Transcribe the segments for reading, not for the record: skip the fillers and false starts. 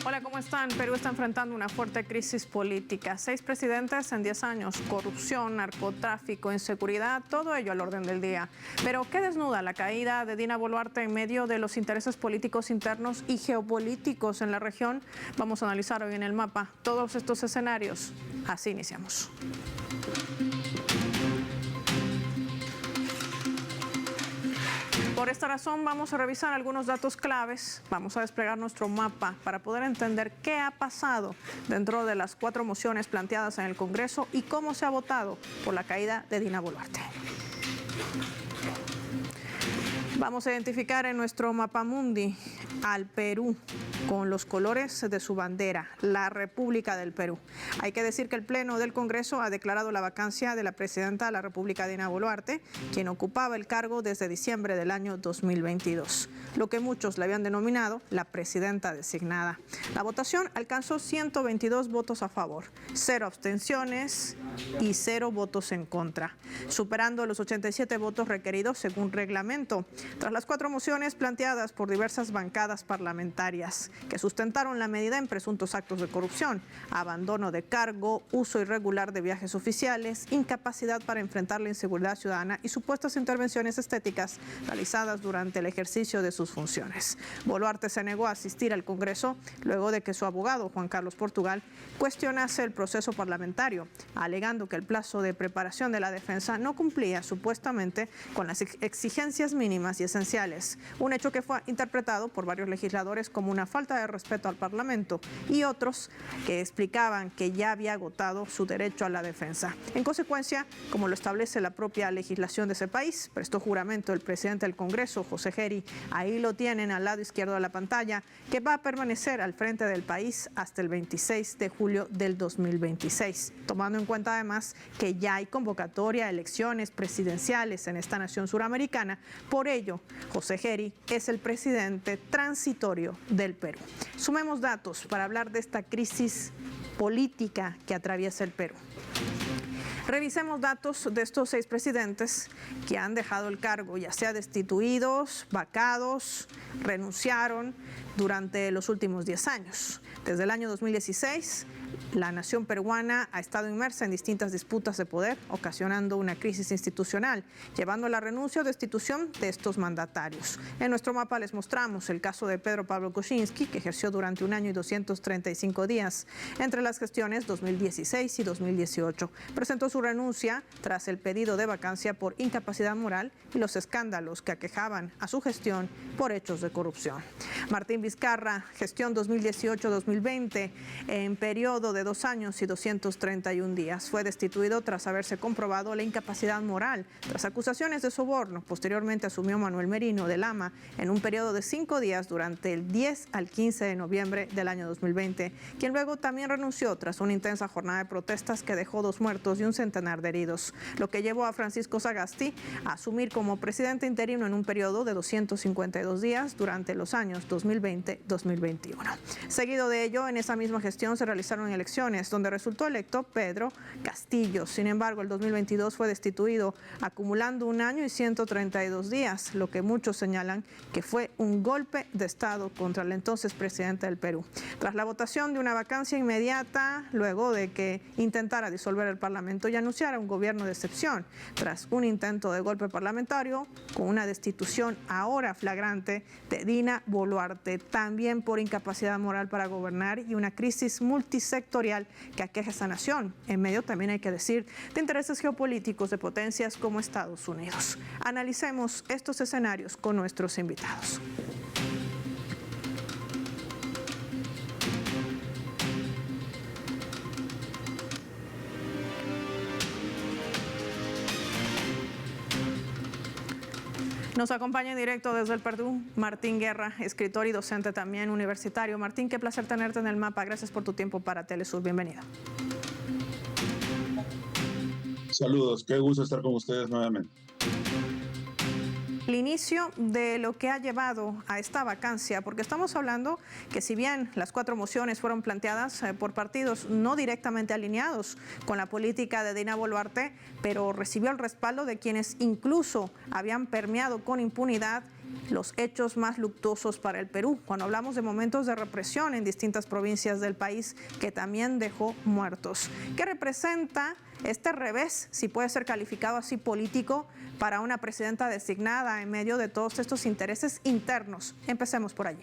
Hola, ¿cómo están? Perú está enfrentando una fuerte crisis política. 6 presidentes en 10 años, corrupción, narcotráfico, inseguridad, todo ello al orden del día. Pero ¿qué desnuda la caída de Dina Boluarte en medio de los intereses políticos internos y geopolíticos en la región? Vamos a analizar hoy en el mapa todos estos escenarios. Así iniciamos. Por esta razón vamos a revisar algunos datos claves, vamos a desplegar nuestro mapa para poder entender qué ha pasado dentro de las 4 mociones planteadas en el Congreso y cómo se ha votado por la caída de Dina Boluarte. Vamos a identificar en nuestro mapamundi al Perú con los colores de su bandera, la República del Perú. Hay que decir que el Pleno del Congreso ha declarado la vacancia de la presidenta de la República, Dina Boluarte, quien ocupaba el cargo desde diciembre del año 2022, lo que muchos le habían denominado la presidenta designada. La votación alcanzó 122 votos a favor, 0 abstenciones y 0 votos en contra, superando los 87 votos requeridos según reglamento, tras las 4 mociones planteadas por diversas bancadas parlamentarias que sustentaron la medida en presuntos actos de corrupción, abandono de cargo, uso irregular de viajes oficiales, incapacidad para enfrentar la inseguridad ciudadana y supuestas intervenciones estéticas realizadas durante el ejercicio de sus funciones. Boluarte se negó a asistir al Congreso luego de que su abogado, Juan Carlos Portugal, cuestionase el proceso parlamentario, alegando que el plazo de preparación de la defensa no cumplía supuestamente con las exigencias mínimas y esenciales, un hecho que fue interpretado por varios legisladores como una falta de respeto al Parlamento y otros que explicaban que ya había agotado su derecho a la defensa. En consecuencia, como lo establece la propia legislación de ese país, prestó juramento el presidente del Congreso, José Geri, ahí lo tienen al lado izquierdo de la pantalla, que va a permanecer al frente del país hasta el 26 de julio del 2026, tomando en cuenta además que ya hay convocatoria a elecciones presidenciales en esta nación suramericana. Por ello, José Geri es el presidente transitorio del Perú. Sumemos datos para hablar de esta crisis política que atraviesa el Perú. Revisemos datos de estos 6 presidentes que han dejado el cargo, ya sea destituidos, vacados, renunciaron durante los últimos 10 años. Desde el año 2016, la nación peruana ha estado inmersa en distintas disputas de poder, ocasionando una crisis institucional, llevando a la renuncia o destitución de estos mandatarios. En nuestro mapa les mostramos el caso de Pedro Pablo Kuczynski, que ejerció durante 1 año y 235 días entre las gestiones 2016 y 2018. Presentó su renuncia tras el pedido de vacancia por incapacidad moral y los escándalos que aquejaban a su gestión por hechos de corrupción. Martín Vizcarra, gestión 2018-2020, en periodo de 2 años y 231 días. Fue destituido tras haberse comprobado la incapacidad moral, tras acusaciones de soborno. Posteriormente asumió Manuel Merino de Lama en un periodo de 5 días durante el 10 al 15 de noviembre del año 2020, quien luego también renunció tras una intensa jornada de protestas que dejó 2 muertos y un centenar de heridos, lo que llevó a Francisco Sagasti a asumir como presidente interino en un periodo de 252 días durante los años 2020-2021. Seguido de ello, en esa misma gestión se realizaron elecciones donde resultó electo Pedro Castillo. Sin embargo, el 2022 fue destituido, acumulando 1 año y 132 días, lo que muchos señalan que fue un golpe de Estado contra el entonces presidente del Perú. Tras la votación de una vacancia inmediata, luego de que intentara disolver el Parlamento y anunciara un gobierno de excepción, tras un intento de golpe parlamentario, con una destitución ahora flagrante de Dina Boluarte, también por incapacidad moral para gobernar y una crisis multisectorial que aqueja a esta nación, en medio también hay que decir de intereses geopolíticos de potencias como Estados Unidos. Analicemos estos escenarios con nuestros invitados. Nos acompaña en directo desde el Perú Martín Guerra, escritor y docente también universitario. Martín, qué placer tenerte en el mapa. Gracias por tu tiempo para Telesur. Bienvenido. Saludos, qué gusto estar con ustedes nuevamente. El inicio de lo que ha llevado a esta vacancia, porque estamos hablando que si bien las 4 mociones fueron planteadas por partidos no directamente alineados con la política de Dina Boluarte, pero recibió el respaldo de quienes incluso habían permeado con impunidad los hechos más luctuosos para el Perú, cuando hablamos de momentos de represión en distintas provincias del país que también dejó muertos. ¿Qué representa este revés, si puede ser calificado así, político, para una presidenta designada en medio de todos estos intereses internos? Empecemos por allí.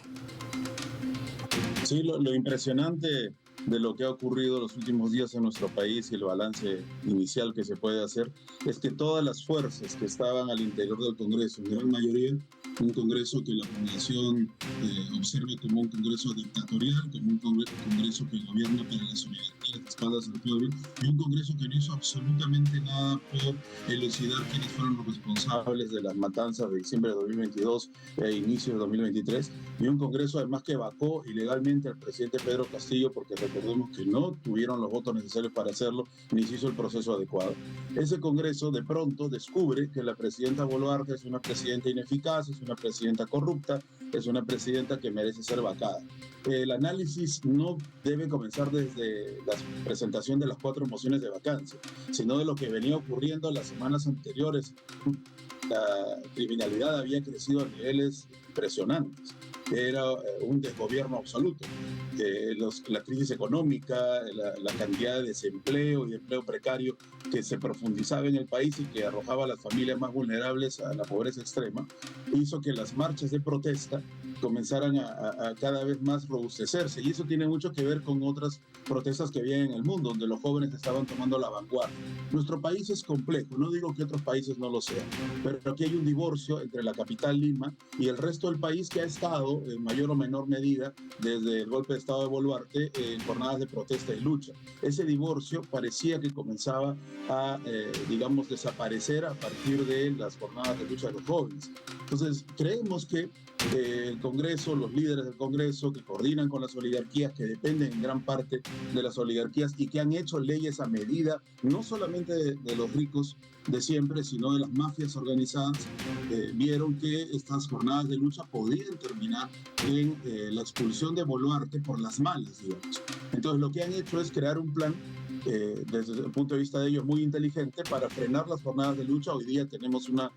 Sí, lo impresionante de lo que ha ocurrido los últimos días en nuestro país y el balance inicial que se puede hacer es que todas las fuerzas que estaban al interior del Congreso, en gran mayoría, un Congreso que la población observa como un Congreso dictatorial, como un Congreso que gobierna para las oligarquías de espaldas del pueblo, y un Congreso que no hizo absolutamente nada por elucidar quiénes fueron los responsables de las matanzas de diciembre de 2022 e inicio de 2023, y un Congreso además que vacó ilegalmente al presidente Pedro Castillo porque recordemos que no tuvieron los votos necesarios para hacerlo, ni se hizo el proceso adecuado. Ese Congreso de pronto descubre que la presidenta Boluarte es una presidenta ineficaz, es una presidenta corrupta, es una presidenta que merece ser vacada. El análisis no debe comenzar desde la presentación de las 4 mociones de vacancia, sino de lo que venía ocurriendo las semanas anteriores. La criminalidad había crecido a niveles impresionantes. Era un desgobierno absoluto. La crisis económica, la cantidad de desempleo y de empleo precario que se profundizaba en el país y que arrojaba a las familias más vulnerables a la pobreza extrema, hizo que las marchas de protesta comenzaran a cada vez más robustecerse. Y eso tiene mucho que ver con otras protestas que había en el mundo, donde los jóvenes estaban tomando la vanguardia. Nuestro país es complejo, no digo que otros países no lo sean, pero aquí hay un divorcio entre la capital Lima y el resto del país que ha estado, en mayor o menor medida, desde el golpe de Estado de Boluarte, en jornadas de protesta y lucha. Ese divorcio parecía que comenzaba a, digamos, desaparecer a partir de las jornadas de lucha de los jóvenes. Entonces, creemos que el Congreso, los líderes del Congreso que coordinan con las oligarquías, que dependen en gran parte de las oligarquías y que han hecho leyes a medida, no solamente de los ricos de siempre, sino de las mafias organizadas, vieron que estas jornadas de lucha podían terminar en la expulsión de Boluarte por las malas, digamos. Entonces, lo que han hecho es crear un plan desde el punto de vista de ellos muy inteligente para frenar las jornadas de lucha. Hoy día tenemos una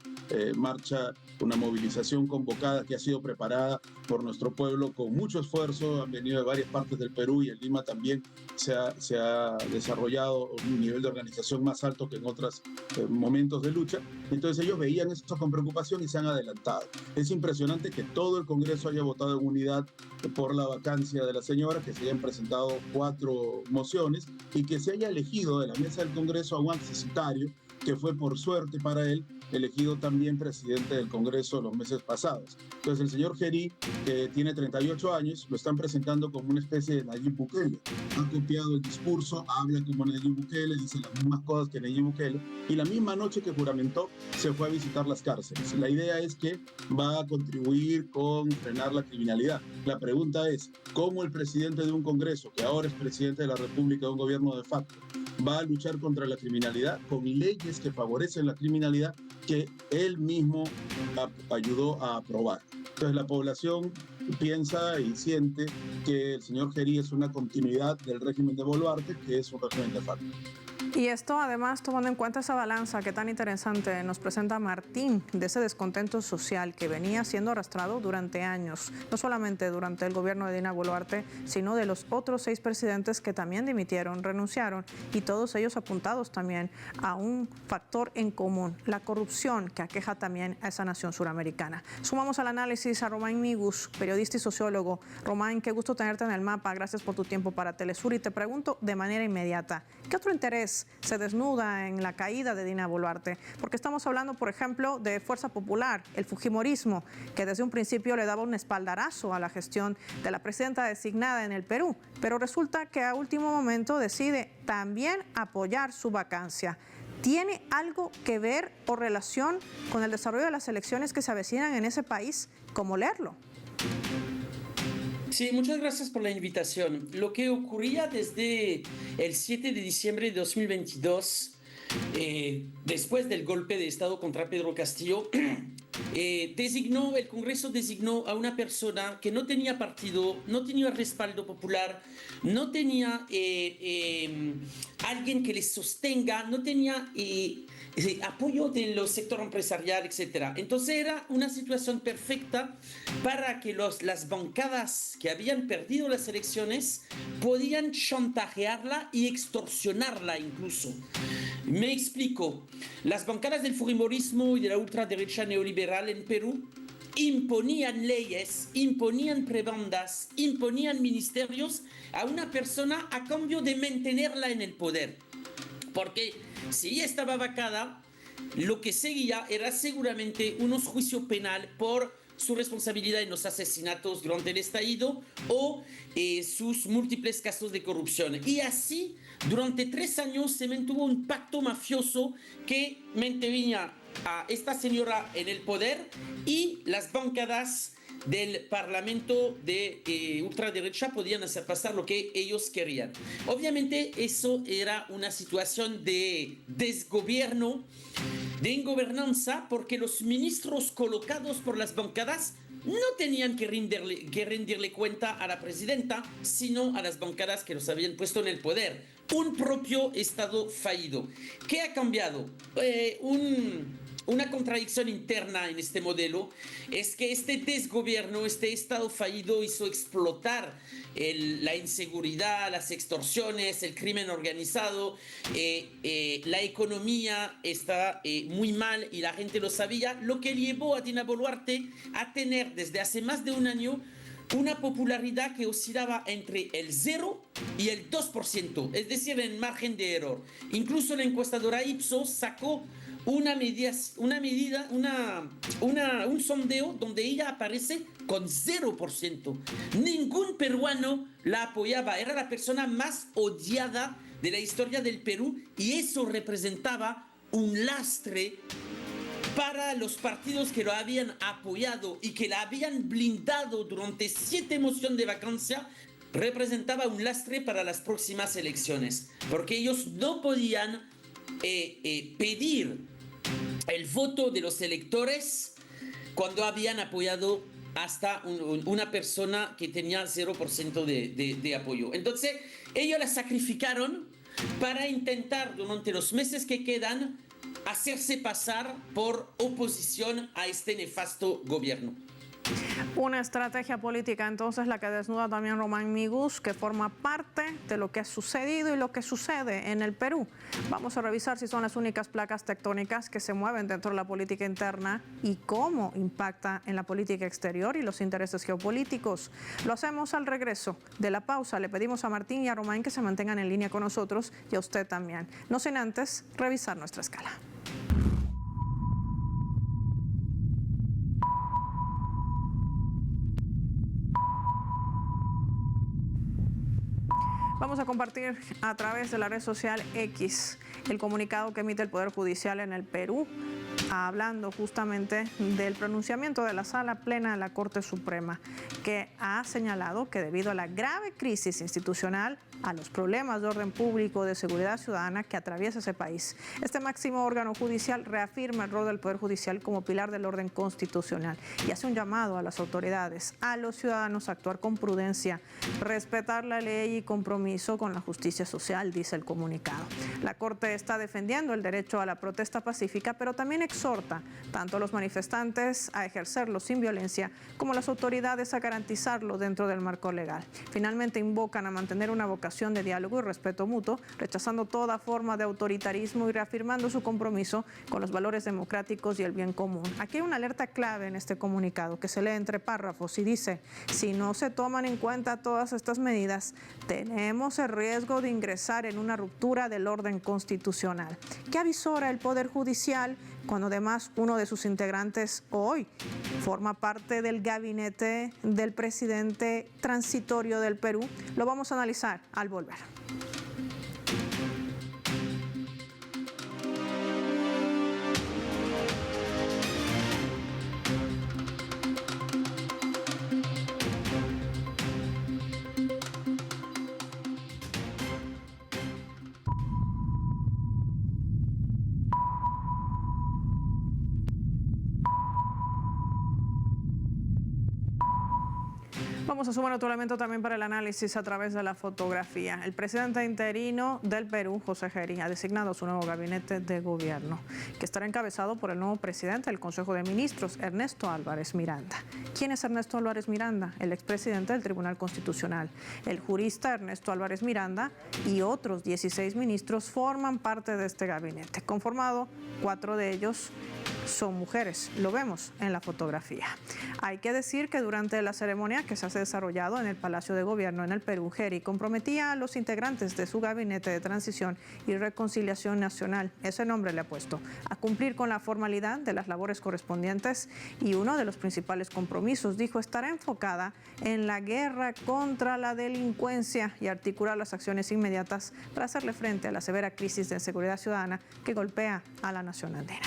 marcha, una movilización convocada que ha sido preparada por nuestro pueblo con mucho esfuerzo. Han venido de varias partes del Perú y en Lima también se ha desarrollado un nivel de organización más alto que en otros momentos de lucha. Entonces ellos veían esto con preocupación y se han adelantado. Es impresionante que todo el Congreso haya votado en unidad por la vacancia de la señora, que se hayan presentado 4 mociones y que se haya elegido de la mesa del Congreso a un accesitario que fue por suerte para él elegido también presidente del Congreso los meses pasados. Entonces el señor Gerí, que tiene 38 años, lo están presentando como una especie de Nayib Bukele. Ha copiado el discurso, habla como Nayib Bukele, dice las mismas cosas que Nayib Bukele, y la misma noche que juramentó se fue a visitar las cárceles. La idea es que va a contribuir con frenar la criminalidad. La pregunta es, ¿cómo el presidente de un Congreso, que ahora es presidente de la República de un gobierno de facto, va a luchar contra la criminalidad con leyes que favorecen la criminalidad que él mismo ayudó a aprobar? Entonces la población piensa y siente que el señor Gerí es una continuidad del régimen de Boluarte, que es un régimen de facto. Y esto además, tomando en cuenta esa balanza que tan interesante nos presenta Martín, de ese descontento social que venía siendo arrastrado durante años, no solamente durante el gobierno de Dina Boluarte, sino de los otros 6 presidentes que también dimitieron, renunciaron, y todos ellos apuntados también a un factor en común, la corrupción que aqueja también a esa nación suramericana. Sumamos al análisis a Román Migus, periodista y sociólogo. Román, qué gusto tenerte en el mapa, gracias por tu tiempo para Telesur, y te pregunto de manera inmediata, ¿qué otro interés se desnuda en la caída de Dina Boluarte? Porque estamos hablando, por ejemplo, de Fuerza Popular, el fujimorismo, que desde un principio le daba un espaldarazo a la gestión de la presidenta designada en el Perú, pero resulta que a último momento decide también apoyar su vacancia. ¿Tiene algo que ver o relación con el desarrollo de las elecciones que se avecinan en ese país? ¿Cómo leerlo? Sí, muchas gracias por la invitación. Lo que ocurría desde el 7 de diciembre de 2022, después del golpe de Estado contra Pedro Castillo, el Congreso designó a una persona que no tenía partido, no tenía respaldo popular, no tenía alguien que les sostenga, no tenía apoyo del sector empresarial, etc. Entonces era una situación perfecta para que las bancadas que habían perdido las elecciones podían chantajearla y extorsionarla incluso. Me explico. Las bancadas del fujimorismo y de la ultraderecha neoliberal en Perú imponían leyes, imponían prebendas, imponían ministerios a una persona a cambio de mantenerla en el poder. Porque si ella estaba vacada, lo que seguía era seguramente unos juicios penal por su responsabilidad en los asesinatos durante el estallido o sus múltiples casos de corrupción. Y así, durante 3 años se mantuvo un pacto mafioso que mantenía a esta señora en el poder y las bancadas del Parlamento de ultraderecha podían hacer pasar lo que ellos querían. Obviamente eso era una situación de desgobierno, de ingobernanza, porque los ministros colocados por las bancadas no tenían que rendirle cuenta a la presidenta, sino a las bancadas que los habían puesto en el poder. Un propio Estado fallido. ¿Qué ha cambiado? Una contradicción interna en este modelo es que este desgobierno, este Estado fallido hizo explotar la inseguridad, las extorsiones, el crimen organizado, la economía está muy mal y la gente lo sabía, lo que llevó a Dina Boluarte a tener desde hace más de un año una popularidad que oscilaba entre el 0 y el 2%, es decir, en margen de error. Incluso la encuestadora Ipsos sacó un sondeo donde ella aparece con 0%. Ningún peruano la apoyaba, era la persona más odiada de la historia del Perú y eso representaba un lastre para los partidos que lo habían apoyado y que la habían blindado durante 7 mociones de vacancia. Representaba un lastre para las próximas elecciones, porque ellos no podían pedir el voto de los electores cuando habían apoyado hasta una persona que tenía 0% de apoyo. Entonces, ellos la sacrificaron para intentar durante los meses que quedan hacerse pasar por oposición a este nefasto gobierno. Una estrategia política entonces la que desnuda también Román Miguz, que forma parte de lo que ha sucedido y lo que sucede en el Perú. Vamos a revisar si son las únicas placas tectónicas que se mueven dentro de la política interna y cómo impacta en la política exterior y los intereses geopolíticos. Lo hacemos al regreso de la pausa. Le pedimos a Martín y a Román que se mantengan en línea con nosotros y a usted también. No sin antes revisar nuestra escala. Vamos a compartir a través de la red social X el comunicado que emite el Poder Judicial en el Perú, hablando justamente del pronunciamiento de la Sala Plena de la Corte Suprema, que ha señalado que debido a la grave crisis institucional, a los problemas de orden público, de seguridad ciudadana que atraviesa ese país, este máximo órgano judicial reafirma el rol del Poder Judicial como pilar del orden constitucional y hace un llamado a las autoridades, a los ciudadanos a actuar con prudencia, respetar la ley y compromiso con la justicia social, dice el comunicado. La Corte está defendiendo el derecho a la protesta pacífica, pero también exhorta tanto a los manifestantes a ejercerlo sin violencia como a las autoridades a garantizarlo dentro del marco legal. Finalmente invocan a mantener una vocación de diálogo y respeto mutuo, rechazando toda forma de autoritarismo y reafirmando su compromiso con los valores democráticos y el bien común. Aquí hay una alerta clave en este comunicado que se lee entre párrafos y dice: si no se toman en cuenta todas estas medidas, tenemos el riesgo de ingresar en una ruptura del orden constitucional. ¿Qué avisora el Poder Judicial cuando además uno de sus integrantes hoy forma parte del gabinete del presidente transitorio del Perú? Lo vamos a analizar al volver. Vamos a sumar otro elemento también para el análisis a través de la fotografía. El presidente interino del Perú, José Geri, ha designado su nuevo gabinete de gobierno, que estará encabezado por el nuevo presidente del Consejo de Ministros, Ernesto Álvarez Miranda. ¿Quién es Ernesto Álvarez Miranda? El expresidente del Tribunal Constitucional. El jurista Ernesto Álvarez Miranda y otros 16 ministros forman parte de este gabinete, conformado 4 de ellos son mujeres, lo vemos en la fotografía. Hay que decir que durante la ceremonia que se ha desarrollado en el Palacio de Gobierno en el Perú, Geri comprometía a los integrantes de su gabinete de transición y reconciliación nacional, ese nombre le ha puesto, a cumplir con la formalidad de las labores correspondientes, y uno de los principales compromisos, dijo, estará enfocada en la guerra contra la delincuencia y articular las acciones inmediatas para hacerle frente a la severa crisis de inseguridad ciudadana que golpea a la nación andina.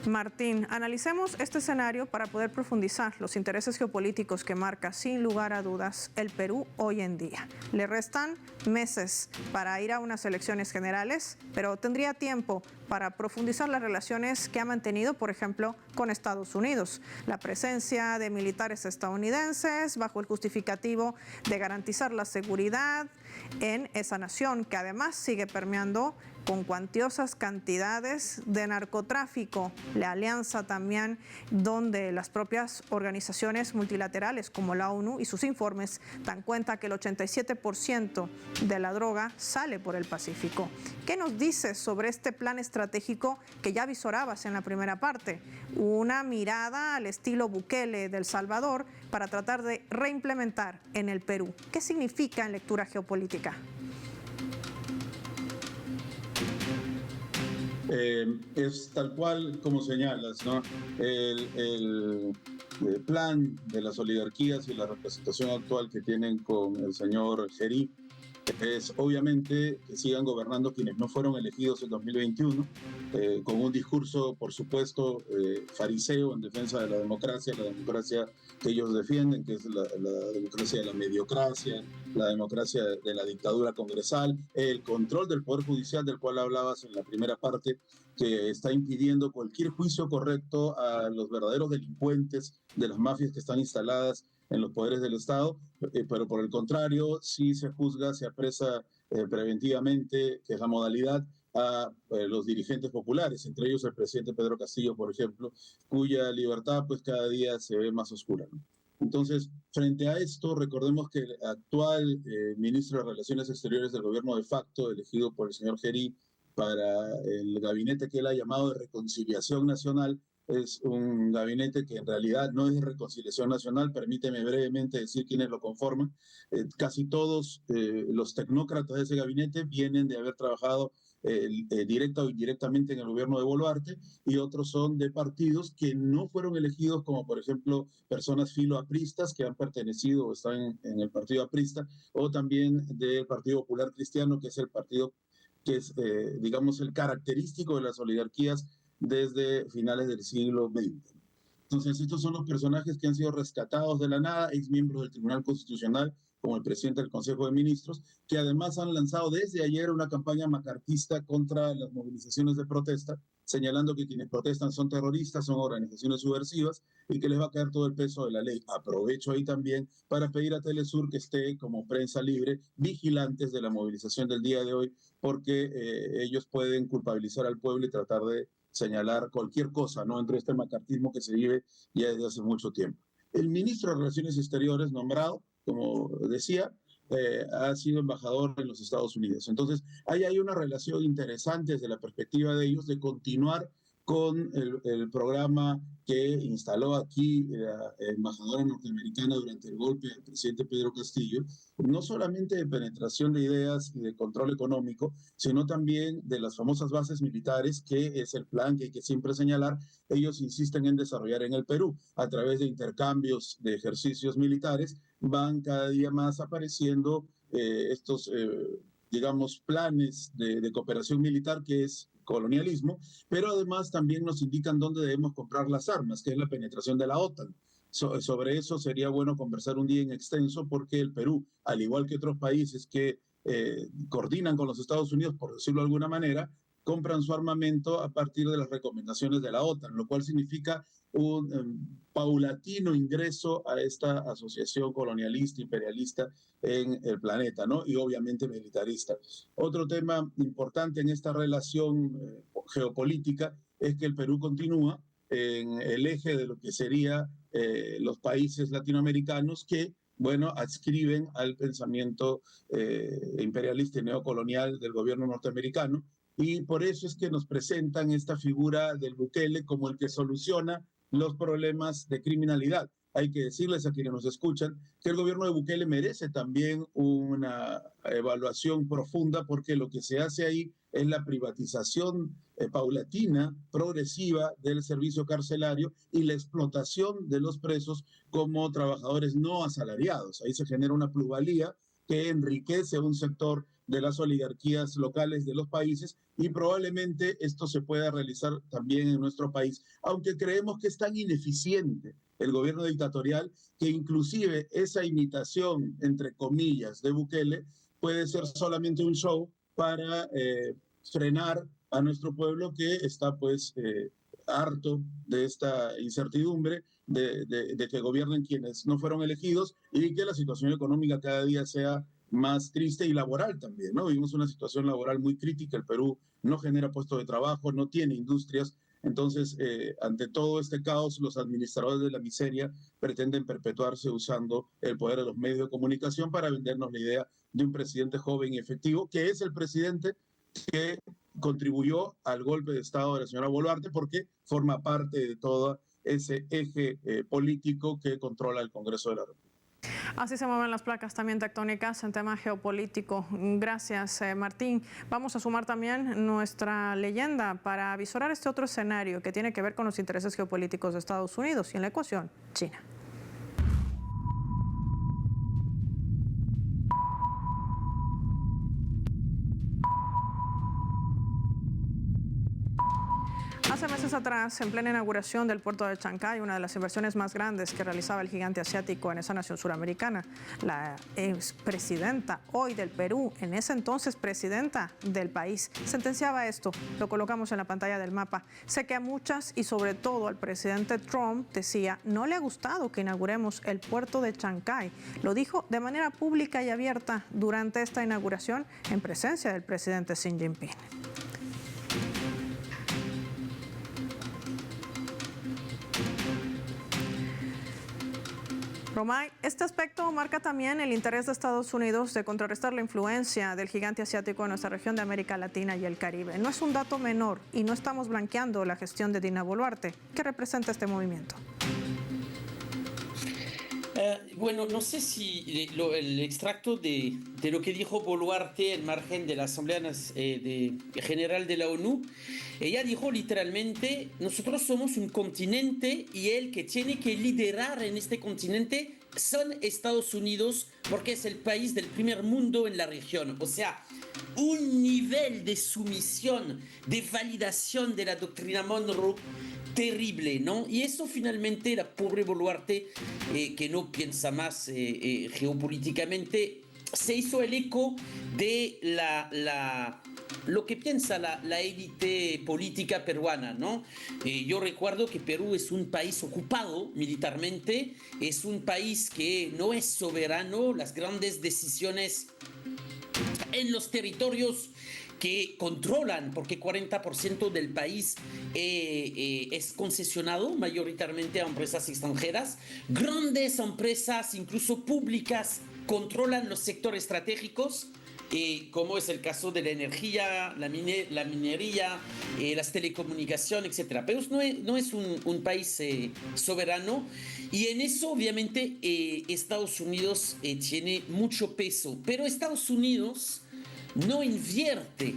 Martín, analicemos este escenario para poder profundizar los intereses geopolíticos que marca sin lugar a dudas el Perú hoy en día. Le restan meses para ir a unas elecciones generales, pero tendría tiempo para profundizar las relaciones que ha mantenido, por ejemplo, con Estados Unidos. La presencia de militares estadounidenses bajo el justificativo de garantizar la seguridad en esa nación, que además sigue permeando con cuantiosas cantidades de narcotráfico. La alianza también, donde las propias organizaciones multilaterales como la ONU y sus informes dan cuenta que el 87% de la droga sale por el Pacífico. ¿Qué nos dices sobre este plan estratégico que ya visorabas en la primera parte? Una mirada al estilo Bukele de El Salvador para tratar de reimplementar en el Perú. ¿Qué significa en lectura geopolítica? Es tal cual como señalas, ¿no? El plan de las oligarquías y la representación actual que tienen con el señor Geri es obviamente que sigan gobernando quienes no fueron elegidos en 2021, con un discurso, por supuesto, fariseo en defensa de la democracia que ellos defienden, que es la democracia de la mediocracia, la democracia de la dictadura congresal, el control del Poder Judicial del cual hablabas en la primera parte, que está impidiendo cualquier juicio correcto a los verdaderos delincuentes de las mafias que están instaladas en los poderes del Estado, pero por el contrario, sí se juzga, se apresa preventivamente, que es la modalidad, a los dirigentes populares, entre ellos el presidente Pedro Castillo, por ejemplo, cuya libertad pues cada día se ve más oscura, ¿no? Entonces, frente a esto, recordemos que el actual ministro de Relaciones Exteriores del gobierno de facto, elegido por el señor Geri para el gabinete que él ha llamado de Reconciliación Nacional, es un gabinete que en realidad no es de reconciliación nacional. Permíteme brevemente decir quiénes lo conforman. Casi todos los tecnócratas de ese gabinete vienen de haber trabajado directa o indirectamente en el gobierno de Boluarte, y otros son de partidos que no fueron elegidos, como por ejemplo personas filoapristas que han pertenecido o están en el partido aprista, o también del Partido Popular Cristiano, que es el partido que es, digamos, el característico de las oligarquías desde finales del siglo XX. Entonces, estos son los personajes que han sido rescatados de la nada, ex miembros del Tribunal Constitucional, como el presidente del Consejo de Ministros, que además han lanzado desde ayer una campaña macartista contra las movilizaciones de protesta, señalando que quienes protestan son terroristas, son organizaciones subversivas y que les va a caer todo el peso de la ley. Aprovecho ahí también para pedir a Telesur que esté como prensa libre, vigilantes de la movilización del día de hoy, porque ellos pueden culpabilizar al pueblo y tratar de señalar cualquier cosa, ¿no?, entre este macartismo que se vive ya desde hace mucho tiempo. El ministro de Relaciones Exteriores nombrado, como decía, ha sido embajador en los Estados Unidos. Entonces, ahí hay una relación interesante desde la perspectiva de ellos de continuar con el programa que instaló aquí la embajadora norteamericana durante el golpe del presidente Pedro Castillo, no solamente de penetración de ideas y de control económico, sino también de las famosas bases militares, que es el plan que hay que siempre señalar. Ellos insisten en desarrollar en el Perú a través de intercambios de ejercicios militares. Van cada día más apareciendo estos, digamos, planes de cooperación militar, que es colonialismo, pero además también nos indican dónde debemos comprar las armas, que es la penetración de la OTAN. Sobre eso sería bueno conversar un día en extenso, porque el Perú, al igual que otros países que coordinan con los Estados Unidos, por decirlo de alguna manera, compran su armamento a partir de las recomendaciones de la OTAN, lo cual significa un paulatino ingreso a esta asociación colonialista, imperialista en el planeta, ¿no? Y obviamente militarista. Otro tema importante en esta relación geopolítica es que el Perú continúa en el eje de lo que sería los países latinoamericanos que, bueno, adscriben al pensamiento imperialista y neocolonial del gobierno norteamericano, y por eso es que nos presentan esta figura del Bukele como el que soluciona los problemas de criminalidad. Hay que decirles a quienes nos escuchan que el gobierno de Bukele merece también una evaluación profunda, porque lo que se hace ahí es la privatización paulatina, progresiva del servicio carcelario y la explotación de los presos como trabajadores no asalariados. Ahí se genera una plusvalía que enriquece a un sector de las oligarquías locales de los países, y probablemente esto se pueda realizar también en nuestro país, aunque creemos que es tan ineficiente el gobierno dictatorial que inclusive esa imitación, entre comillas, de Bukele puede ser solamente un show para frenar a nuestro pueblo, que está pues harto de esta incertidumbre, de que gobiernen quienes no fueron elegidos, y que la situación económica cada día sea más triste, y laboral también, ¿no? Vivimos una situación laboral muy crítica. El Perú no genera puestos de trabajo, no tiene industrias. Entonces, ante todo este caos, los administradores de la miseria pretenden perpetuarse usando el poder de los medios de comunicación para vendernos la idea de un presidente joven y efectivo, que es el presidente que contribuyó al golpe de Estado de la señora Boluarte, porque forma parte de todo ese eje político que controla el Congreso de la República. Así se mueven las placas también tectónicas en tema geopolítico. Gracias, Martín. Vamos a sumar también nuestra leyenda para visorar este otro escenario que tiene que ver con los intereses geopolíticos de Estados Unidos y en la ecuación, China. Hace meses atrás, en plena inauguración del puerto de Chancay, una de las inversiones más grandes que realizaba el gigante asiático en esa nación suramericana, la expresidenta hoy del Perú, en ese entonces presidenta del país, sentenciaba esto. Lo colocamos en la pantalla del mapa. Sé que a muchas y sobre todo al presidente Trump, decía, no le ha gustado que inauguremos el puerto de Chancay. Lo dijo de manera pública y abierta durante esta inauguración en presencia del presidente Xi Jinping. Romay, este aspecto marca también el interés de Estados Unidos de contrarrestar la influencia del gigante asiático en nuestra región de América Latina y el Caribe. No es un dato menor y no estamos blanqueando la gestión de Dina Boluarte. ¿Qué representa este movimiento? Bueno, no sé si el extracto de lo que dijo Boluarte al margen de la Asamblea General de la ONU, ella dijo literalmente, nosotros somos un continente y el que tiene que liderar en este continente son Estados Unidos, porque es el país del primer mundo en la región. O sea, un nivel de sumisión, de validación de la doctrina Monroe terrible, ¿no? Y eso finalmente la pobre Boluarte, que no piensa más geopolíticamente, se hizo el eco de lo que piensa la élite política peruana, ¿no? Yo recuerdo que Perú es un país ocupado militarmente, es un país que no es soberano, las grandes decisiones en los territorios que controlan, porque 40% del país es concesionado mayoritariamente a empresas extranjeras. Grandes empresas, incluso públicas, controlan los sectores estratégicos, como es el caso de la energía, la minería, las telecomunicaciones, etc. Pero no es un país soberano, y en eso obviamente Estados Unidos tiene mucho peso. Pero Estados Unidos no invierte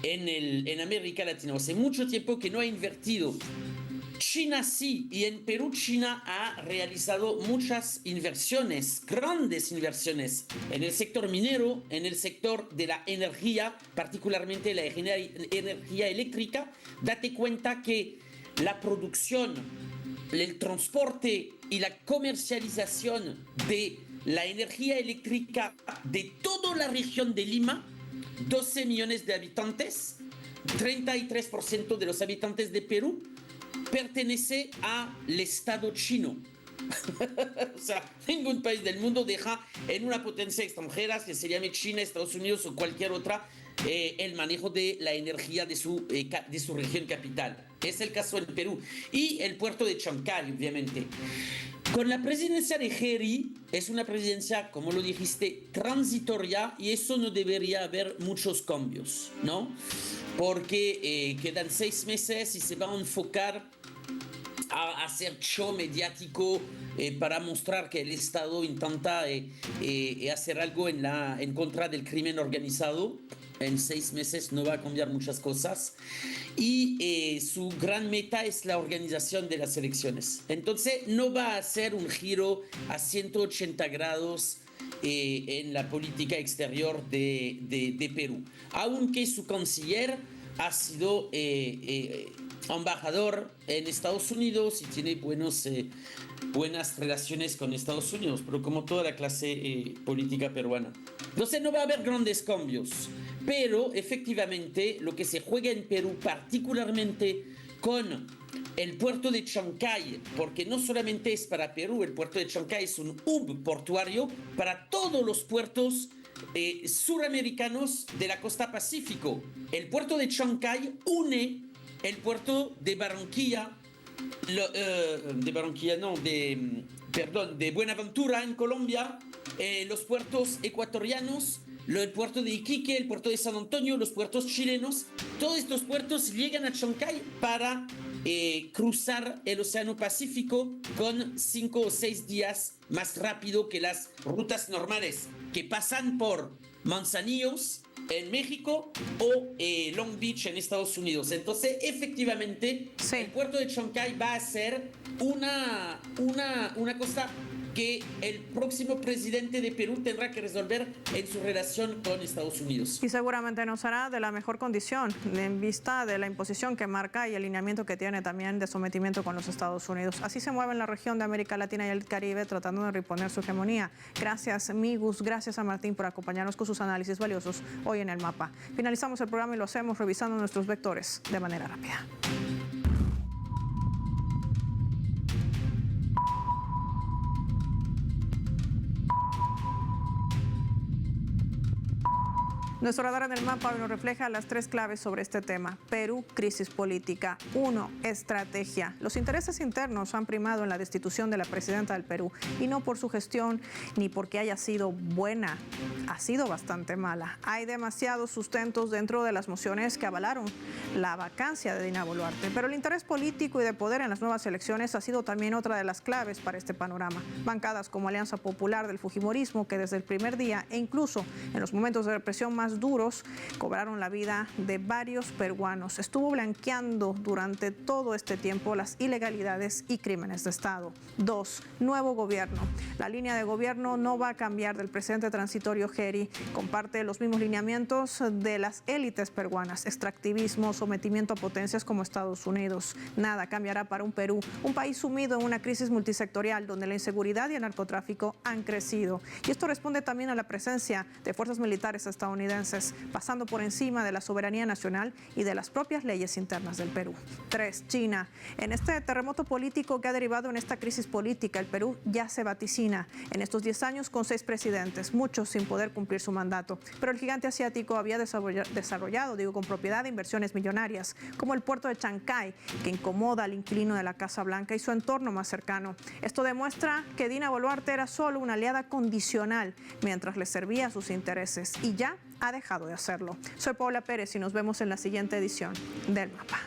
en América Latina. Hace mucho tiempo que no ha invertido. China sí, y en Perú China ha realizado muchas inversiones, grandes inversiones, en el sector minero, en el sector de la energía, particularmente la energía eléctrica. Date cuenta que la producción, el transporte y la comercialización de la energía eléctrica de toda la región de Lima, 12 millones de habitantes, 33% de los habitantes de Perú pertenece al Estado chino. O sea, ningún país del mundo deja en una potencia extranjera, que se llame China, Estados Unidos o cualquier otra, el manejo de la energía de su región capital. Es el caso del Perú. Y el puerto de Chancay, obviamente. Con la presidencia de Heri, es una presidencia, como lo dijiste, transitoria, y eso no debería haber muchos cambios, ¿no? Porque quedan 6 meses y se va a enfocar a hacer show mediático para mostrar que el Estado intenta hacer algo en contra del crimen organizado. En 6 meses no va a cambiar muchas cosas. Y su gran meta es la organización de las elecciones. Entonces no va a hacer un giro a 180 grados en la política exterior de Perú. Aunque su canciller ha sido embajador en Estados Unidos y tiene buenas relaciones con Estados Unidos, pero como toda la clase política peruana. Entonces no va a haber grandes cambios, pero efectivamente lo que se juega en Perú, particularmente con el puerto de Chancay, porque no solamente es para Perú, el puerto de Chancay es un hub portuario para todos los puertos suramericanos de la costa Pacífico. El puerto de Chancay une el puerto de Barranquilla, de Buenaventura en Colombia, los puertos ecuatorianos, el puerto de Iquique, el puerto de San Antonio, los puertos chilenos. Todos estos puertos llegan a Chancay para cruzar el Océano Pacífico con 5 o 6 días más rápido que las rutas normales que pasan por Manzanillos en México o Long Beach en Estados Unidos. Entonces, efectivamente, sí, el puerto de Chancay va a ser una cosa que el próximo presidente de Perú tendrá que resolver en su relación con Estados Unidos. Y seguramente no será de la mejor condición en vista de la imposición que marca y el lineamiento que tiene también de sometimiento con los Estados Unidos. Así se mueve en la región de América Latina y el Caribe tratando de reponer su hegemonía. Gracias, Migus, gracias a Martín por acompañarnos con sus análisis valiosos hoy en El Mapa. Finalizamos el programa y lo hacemos revisando nuestros vectores de manera rápida. Nuestro radar en El Mapa nos refleja las 3 claves sobre este tema. Perú, crisis política. 1, estrategia. Los intereses internos han primado en la destitución de la presidenta del Perú y no por su gestión ni porque haya sido buena. Ha sido bastante mala. Hay demasiados sustentos dentro de las mociones que avalaron la vacancia de Dina Boluarte. Pero el interés político y de poder en las nuevas elecciones ha sido también otra de las claves para este panorama. Bancadas como Alianza Popular del Fujimorismo, que desde el primer día e incluso en los momentos de represión más duros cobraron la vida de varios peruanos. Estuvo blanqueando durante todo este tiempo las ilegalidades y crímenes de Estado. 2, nuevo gobierno. La línea de gobierno no va a cambiar del presidente transitorio Heri. Comparte los mismos lineamientos de las élites peruanas: extractivismo, sometimiento a potencias como Estados Unidos. Nada cambiará para un Perú, un país sumido en una crisis multisectorial donde la inseguridad y el narcotráfico han crecido. Y esto responde también a la presencia de fuerzas militares estadounidenses, pasando por encima de la soberanía nacional y de las propias leyes internas del Perú. 3, China. En este terremoto político que ha derivado en esta crisis política, el Perú ya se vaticina en estos 10 años con 6 presidentes, muchos sin poder cumplir su mandato. Pero el gigante asiático había desarrollado, con propiedad, inversiones millonarias, como el puerto de Chancay, que incomoda al inquilino de la Casa Blanca y su entorno más cercano. Esto demuestra que Dina Boluarte era solo una aliada condicional mientras le servía a sus intereses y ya ha dejado de hacerlo. Soy Paula Pérez y nos vemos en la siguiente edición del Mapa.